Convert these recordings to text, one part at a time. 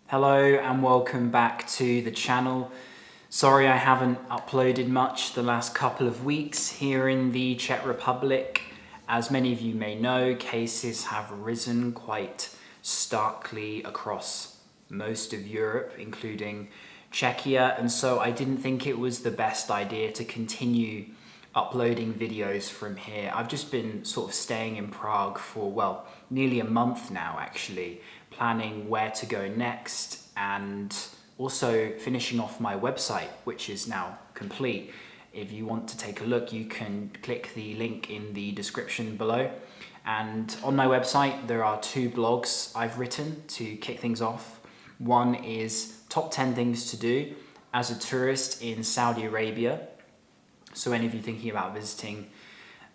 Hello and welcome back to the channel. Sorry I haven't uploaded much the last couple of weeks here in the Czech Republic. As many of you may know, cases have risen quite starkly across most of Europe, including Czechia, and so I didn't think it was the best idea to continue uploading videos from here. I've just been sort of staying in Prague for, well, nearly a month now actually, planning where to go next and also finishing off my website, which is now complete. If you want to take a look, you can click the link in the description below. And on my website, there are 2 blogs I've written to kick things off. One is top 10 things to do as a tourist in Saudi Arabia. So any of you thinking about visiting,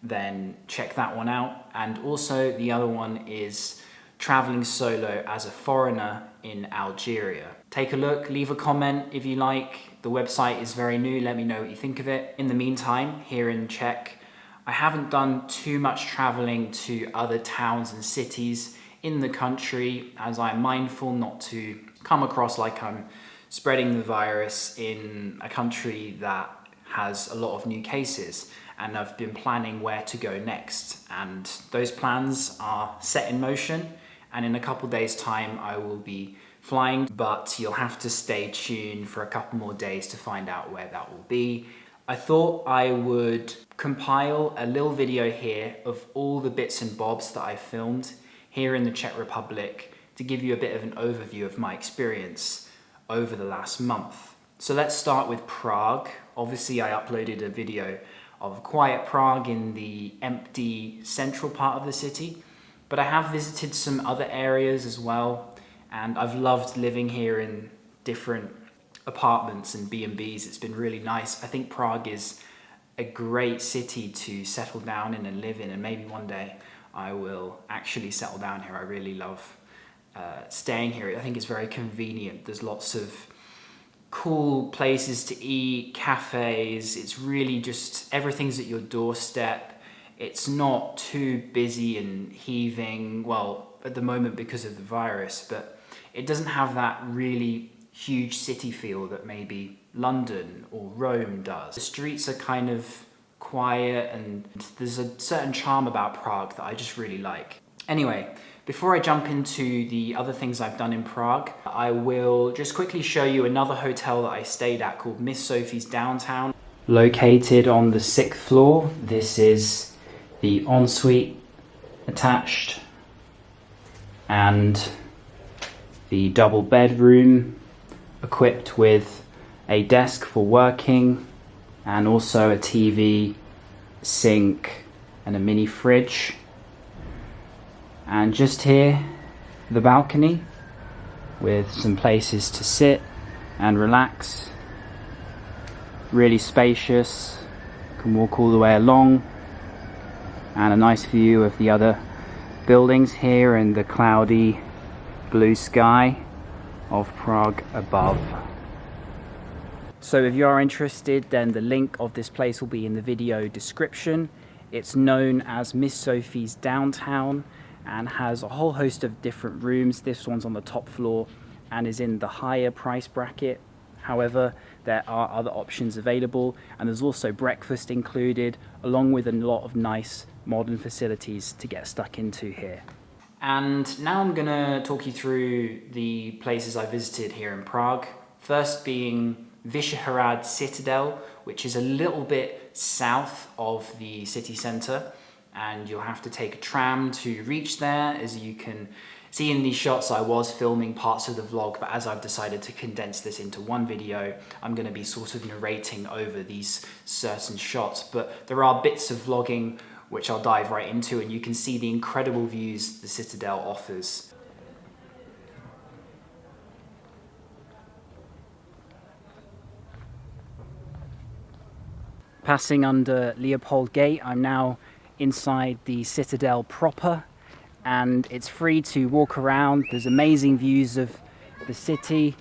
then check that one out. And also the other one is traveling solo as a foreigner in Algeria. Take a look, leave a comment if you like. The website is very new, let me know what you think of it. In the meantime, here in Czech, I haven't done too much traveling to other towns and cities in the country, as I'm mindful not to come across like I'm spreading the virus in a country that has a lot of new cases. And I've been planning where to go next, and those plans are set in motion, and in a couple days time I will be flying, but you'll have to stay tuned for a couple more days to find out where that will be. I thought I would compile a little video here of all the bits and bobs that I filmed here in the Czech Republic to give you a bit of an overview of my experience over the last month. So let's start with Prague. Obviously I uploaded a video of quiet Prague in the empty central part of the city, but I have visited some other areas as well, and I've loved living here in different apartments and B&Bs. It's been really nice. I think Prague is a great city to settle down in and live in, and maybe one day I will actually settle down here. I really love staying here. I think it's very convenient. There's lots of cool places to eat, cafes. It's really just everything's at your doorstep. It's not too busy and heaving, well, at the moment because of the virus, but it doesn't have that really huge city feel that maybe London or Rome does. The streets are kind of quiet, and there's a certain charm about Prague that I just really like. Anyway, before I jump into the other things I've done in Prague, I will just quickly show you another hotel that I stayed at called Miss Sophie's Downtown. Located on the 6th floor, this is the ensuite attached and the double bedroom equipped with a desk for working and also a TV, sink and a mini fridge. And just here, the balcony with some places to sit and relax. Really spacious, can walk all the way along, and a nice view of the other buildings here and the cloudy blue sky of Prague above. So if you are interested, then the link of this place will be in the video description. It's known as Miss Sophie's Downtown and has a whole host of different rooms. This one's on the top floor and is in the higher price bracket. However, there are other options available, and there's also breakfast included, along with a lot of nice modern facilities to get stuck into here. And now I'm gonna talk you through the places I visited here in Prague. First being Prague Citadel, which is a little bit south of the city centre, and you'll have to take a tram to reach there. As you can see in these shots, I was filming parts of the vlog, but as I've decided to condense this into one video, I'm going to be sort of narrating over these certain shots. But there are bits of vlogging which I'll dive right into, and you can see the incredible views the Citadel offers. Passing under Leopold Gate, I'm now inside the Citadel proper, and it's free to walk around. There's amazing views of the city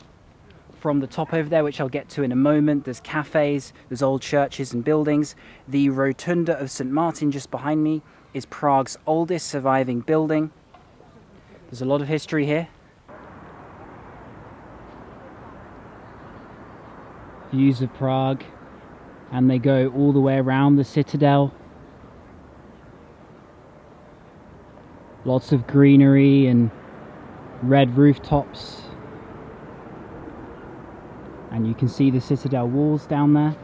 from the top over there, which I'll get to in a moment. There's cafes, there's old churches and buildings. The Rotunda of St. Martin just behind me is Prague's oldest surviving building. There's a lot of history here. views of Prague, and they go all the way around the citadel. Lots of greenery and red rooftops, and you can see the citadel walls down there.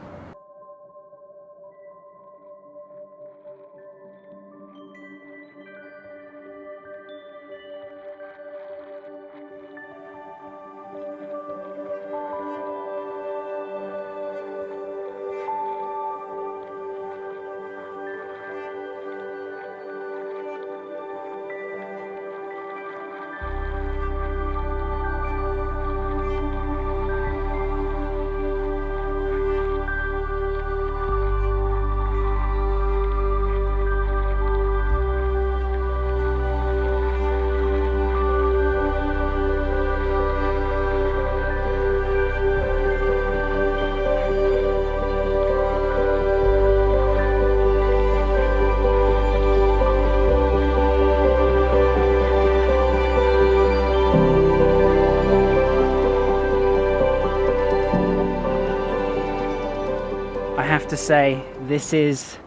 I have to say, this is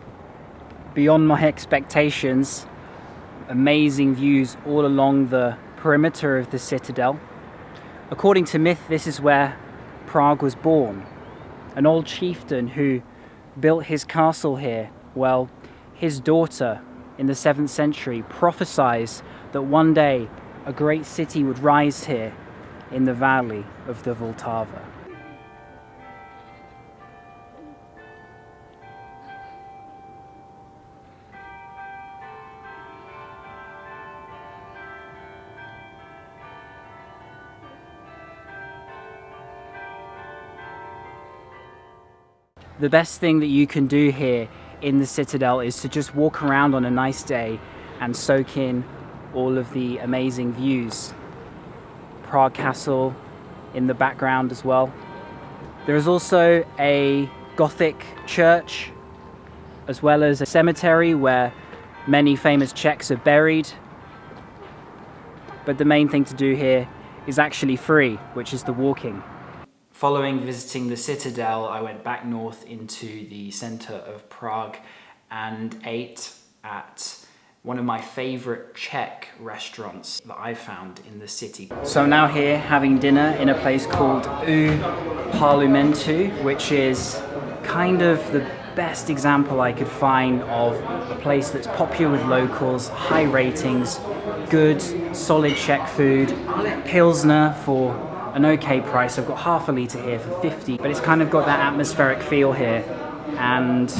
beyond my expectations. Amazing views all along the perimeter of the citadel. According to myth, this is where Prague was born. An old chieftain who built his castle here, well, his daughter in the 7th century prophesies that one day a great city would rise here in the valley of the Vltava. The best thing that you can do here in the citadel is to just walk around on a nice day and soak in all of the amazing views. Prague Castle in the background as well. There is also a Gothic church as well as a cemetery where many famous Czechs are buried. But the main thing to do here is actually free, which is the walking. Following visiting the citadel, I went back north into the centre of Prague and ate at one of my favourite Czech restaurants that I found in the city. So I'm now here having dinner in a place called Palumentu, which is kind of the best example I could find of a place that's popular with locals, high ratings, good, solid Czech food, Pilsner for an okay price. I've got half a litre here for 50, but it's kind of got that atmospheric feel here, and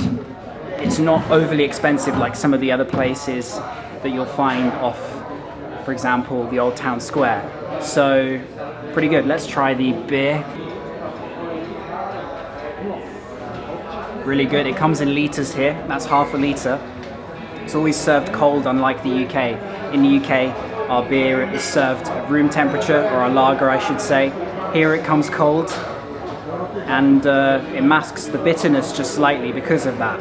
it's not overly expensive like some of the other places that you'll find off, for example, the Old Town Square. So, pretty good. Let's try the beer. Really good. It comes in litres here. That's half a litre. It's always served cold, unlike the UK. In the UK, our beer is served at room temperature, or our lager I should say. Here it comes cold, and it masks the bitterness just slightly because of that.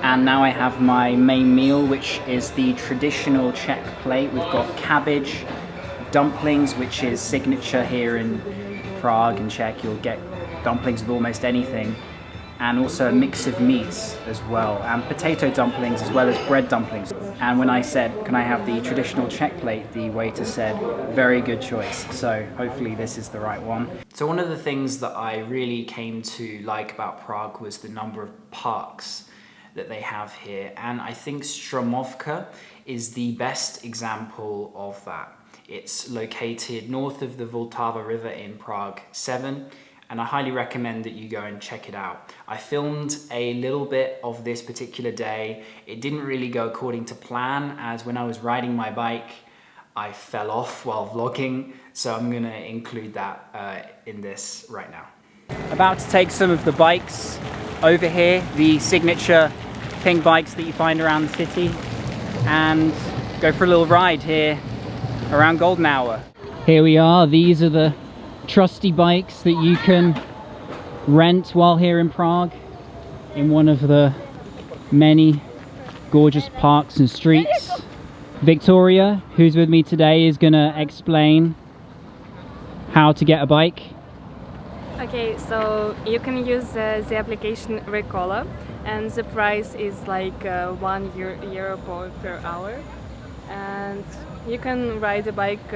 And now I have my main meal, which is the traditional Czech plate. We've got cabbage, dumplings, which is signature here in Prague and Czech. You'll get dumplings with almost anything. And also a mix of meats as well, and potato dumplings as well as bread dumplings. And when I said, can I have the traditional Czech plate, the waiter said, very good choice. So hopefully this is the right one. So one of the things that I really came to like about Prague was the number of parks that they have here. And I think Stromowka is the best example of that. It's located north of the Vltava River in Prague 7. And I highly recommend that you go and check it out. I filmed a little bit of this particular day. It didn't really go according to plan, as when I was riding my bike, I fell off while vlogging. So I'm gonna include that in this right now. About to take some of the bikes over here, the signature pink bikes that you find around the city, and go for a little ride here around golden hour. Here we are. These are the trusty bikes that you can rent while here in Prague in one of the many gorgeous parks and streets. Victoria, who's with me today, is gonna explain how to get a bike? Okay, so you can use the application Recola, and the price is like €1 per hour, and you can ride a bike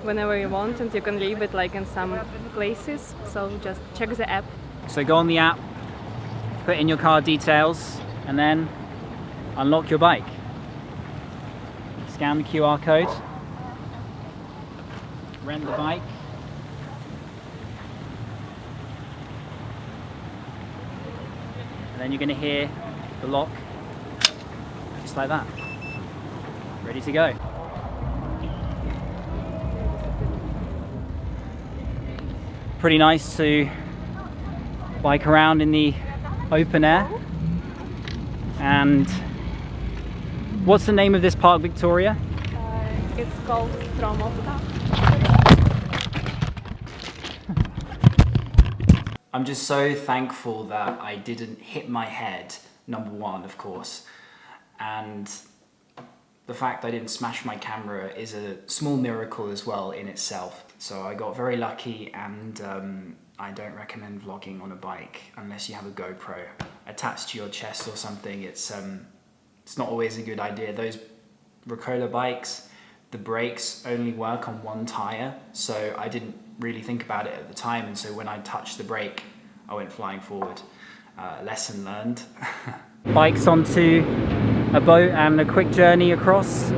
whenever you want, and you can leave it like in some places, so just check the app. So go on the app, put in your card details, and then unlock your bike. Scan the QR code, rent the bike, and then you're going to hear the lock, just like that. Ready to go. Pretty nice to bike around in the open air. And what's the name of this park, Victoria? It's called Stromowka. I'm just so thankful that I didn't hit my head, number one, of course, and the fact I didn't smash my camera is a small miracle as well in itself. So I got very lucky, and I don't recommend vlogging on a bike unless you have a GoPro attached to your chest or something. It's not always a good idea. Those Recola bikes, the brakes only work on one tire, so I didn't really think about it at the time, and so when I touched the brake, I went flying forward. Lesson learned. Bikes onto a boat and a quick journey across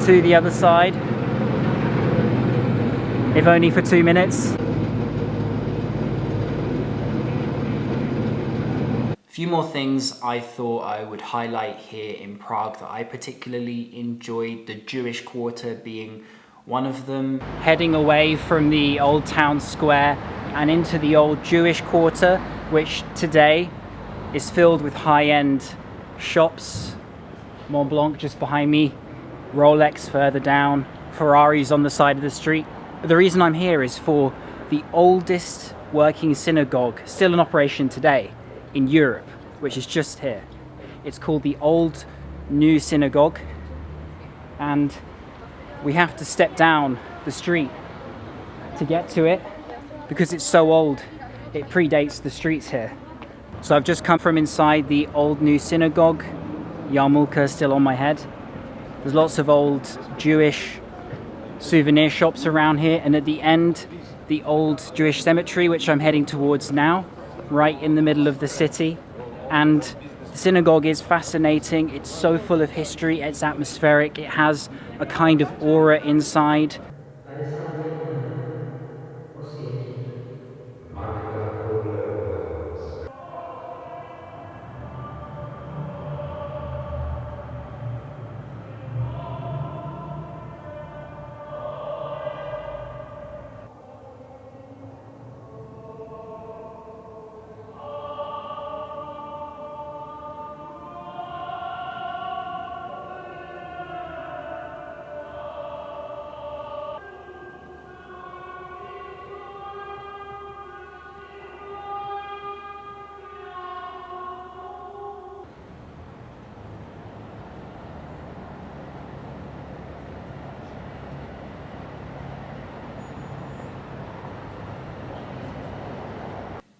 to the other side, if only for 2 minutes. A few more things I thought I would highlight here in Prague that I particularly enjoyed, the Jewish quarter being one of them. Heading away from the old town square and into the old Jewish quarter, which today is filled with high-end shops. Mont Blanc just behind me, Rolex further down, Ferraris on the side of the street. But the reason I'm here is for the oldest working synagogue still in operation today in Europe, which is just here. It's called the Old New Synagogue, and we have to step down the street to get to it because it's so old. It predates the streets here. So I've just come from inside the Old New Synagogue. Yarmulke still on my head. There's lots of old Jewish souvenir shops around here, and at the end, the old Jewish cemetery, which I'm heading towards now, right in the middle of the city. And the synagogue is fascinating. It's so full of history, it's atmospheric, it has a kind of aura inside.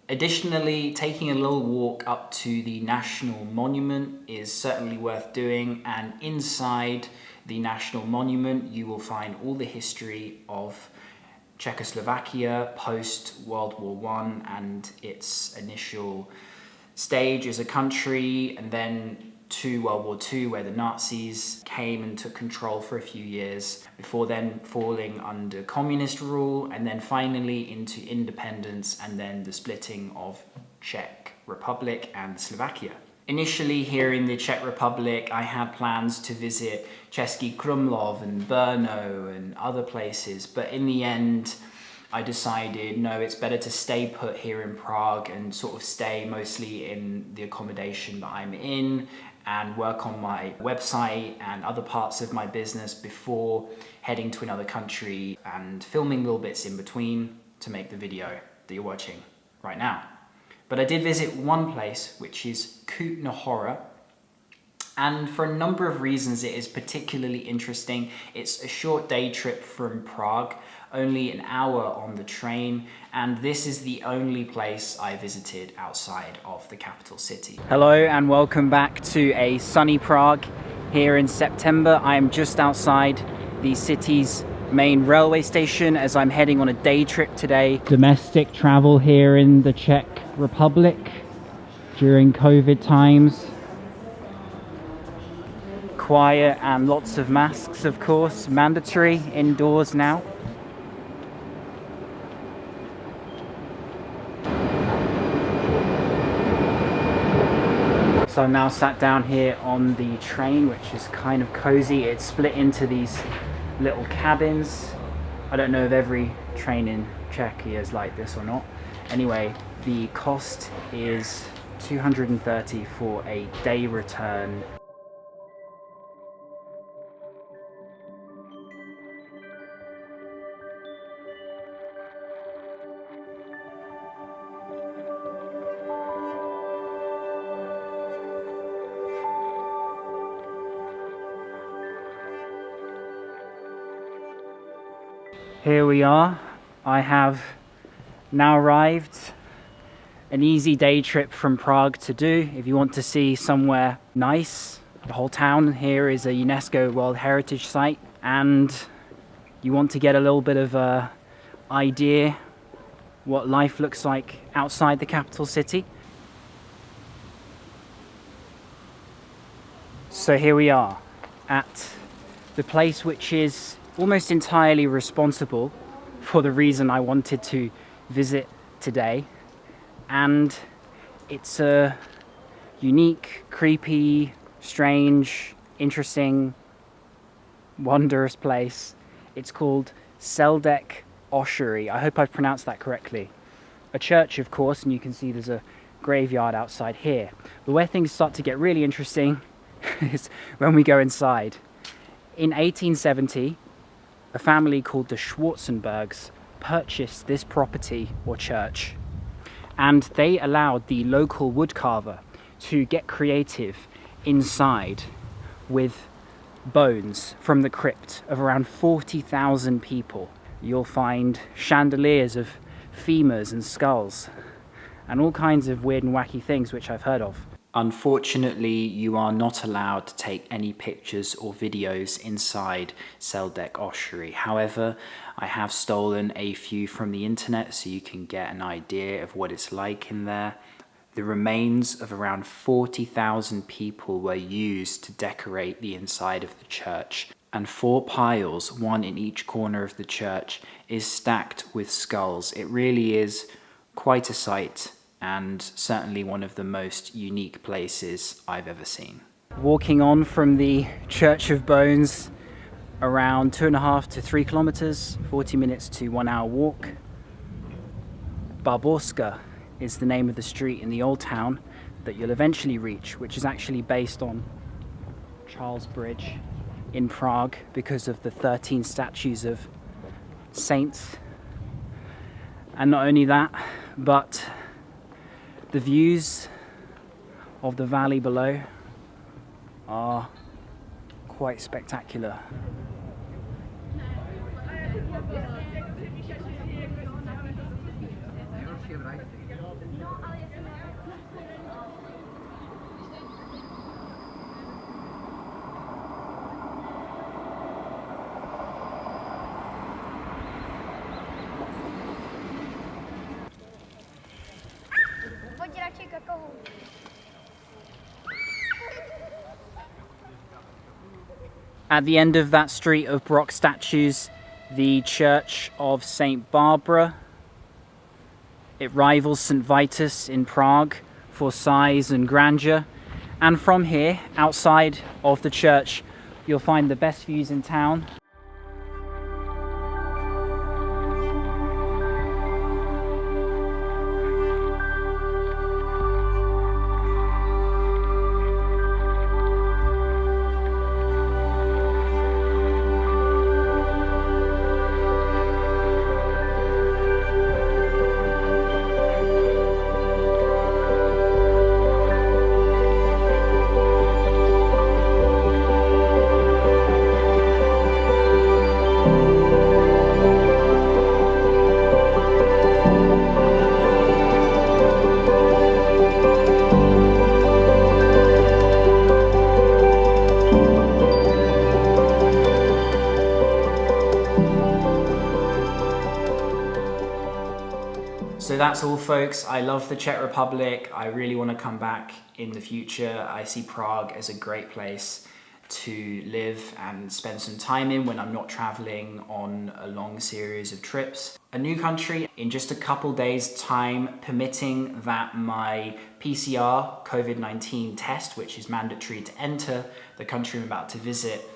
Additionally, taking a little walk up to the National Monument is certainly worth doing, and inside the National Monument you will find all the history of Czechoslovakia post World War I and its initial stage as a country, and then to World War II, where the Nazis came and took control for a few years before then falling under communist rule, and then finally into independence, and then the splitting of Czech Republic and Slovakia. Initially here in the Czech Republic, I had plans to visit Český Krumlov and Brno and other places, but in the end I decided, no, it's better to stay put here in Prague and sort of stay mostly in the accommodation that I'm in and work on my website and other parts of my business before heading to another country and filming little bits in between to make the video that you're watching right now. But I did visit one place, which is Kutná Hora, And for a number of reasons, it is particularly interesting. It's a short day trip from Prague, only an hour on the train, and this is the only place I visited outside of the capital city. Hello and welcome back to a sunny Prague here in September. I am just outside the city's main railway station as I'm heading on a day trip today. Domestic travel here in the Czech Republic during COVID times. Quiet and lots of masks, of course, mandatory indoors now. So I'm now sat down here on the train, which is kind of cozy. It's split into these little cabins. I don't know if every train in Czechia is like this or not. Anyway, the cost is 230 for a day return. Here we are. I have now arrived. An easy day trip from Prague to do if you want to see somewhere nice. The whole town here is a UNESCO World Heritage Site, and you want to get a little bit of a idea what life looks like outside the capital city. So here we are at the place which is almost entirely responsible for the reason I wanted to visit today, and it's a unique, creepy, strange, interesting, wondrous place. It's called Seldek Oshery. I hope I've pronounced that correctly. A church, of course, and you can see there's a graveyard outside here. But where things start to get really interesting is when we go inside. In 1870, a family called the Schwarzenbergs purchased this property or church, and they allowed the local woodcarver to get creative inside with bones from the crypt of around 40,000 people. You'll find chandeliers of femurs and skulls and all kinds of weird and wacky things which I've heard of. Unfortunately, you are not allowed to take any pictures or videos inside Seldek Oshery. However, I have stolen a few from the internet so you can get an idea of what it's like in there. The remains of around 40,000 people were used to decorate the inside of the church, and 4 piles, one in each corner of the church, is stacked with skulls. It really is quite a sight, and certainly one of the most unique places I've ever seen. Walking on from the Church of Bones, around 2.5 to 3 kilometers, 40 minutes to 1 hour walk. Barborska is the name of the street in the old town that you'll eventually reach, which is actually based on Charles Bridge in Prague because of the 13 statues of saints. And not only that, but the views of the valley below are quite spectacular. At the end of that street of Baroque statues, the Church of St. Barbara. It rivals St. Vitus in Prague for size and grandeur. And from here, outside of the church, you'll find the best views in town. So that's all, folks. I love the Czech Republic. I really want to come back in the future. I see Prague as a great place to live and spend some time in when I'm not traveling on a long series of trips. A new country in just a couple days' time, permitting that my PCR COVID-19 test, which is mandatory to enter the country I'm about to visit,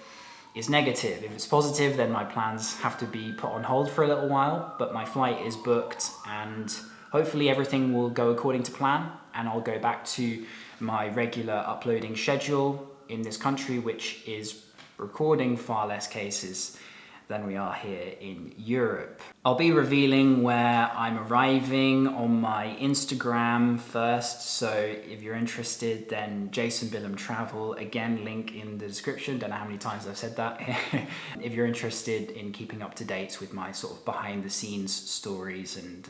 is negative. If it's positive, then my plans have to be put on hold for a little while, but my flight is booked and hopefully everything will go according to plan and I'll go back to my regular uploading schedule in this country, which is recording far less cases than we are here in Europe. I'll be revealing where I'm arriving on my Instagram first, so if you're interested, then Jason Billum Travel, again, link in the description. Don't know how many times I've said that. If you're interested in keeping up to date with my sort of behind the scenes stories and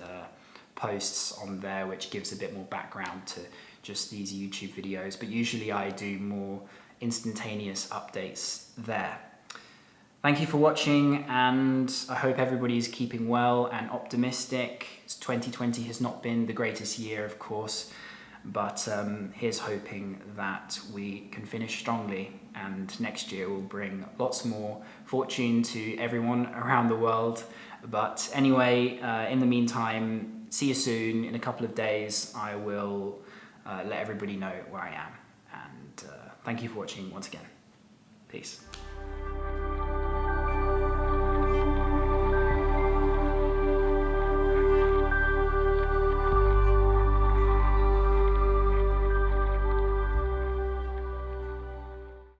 posts on there, which gives a bit more background to just these YouTube videos, but usually I do more instantaneous updates there. Thank you for watching, and I hope everybody's keeping well and optimistic. 2020 has not been the greatest year, of course, but here's hoping that we can finish strongly and next year will bring lots more fortune to everyone around the world. But anyway, in the meantime, see you soon. In a couple of days, I will let everybody know where I am. And thank you for watching once again. Peace.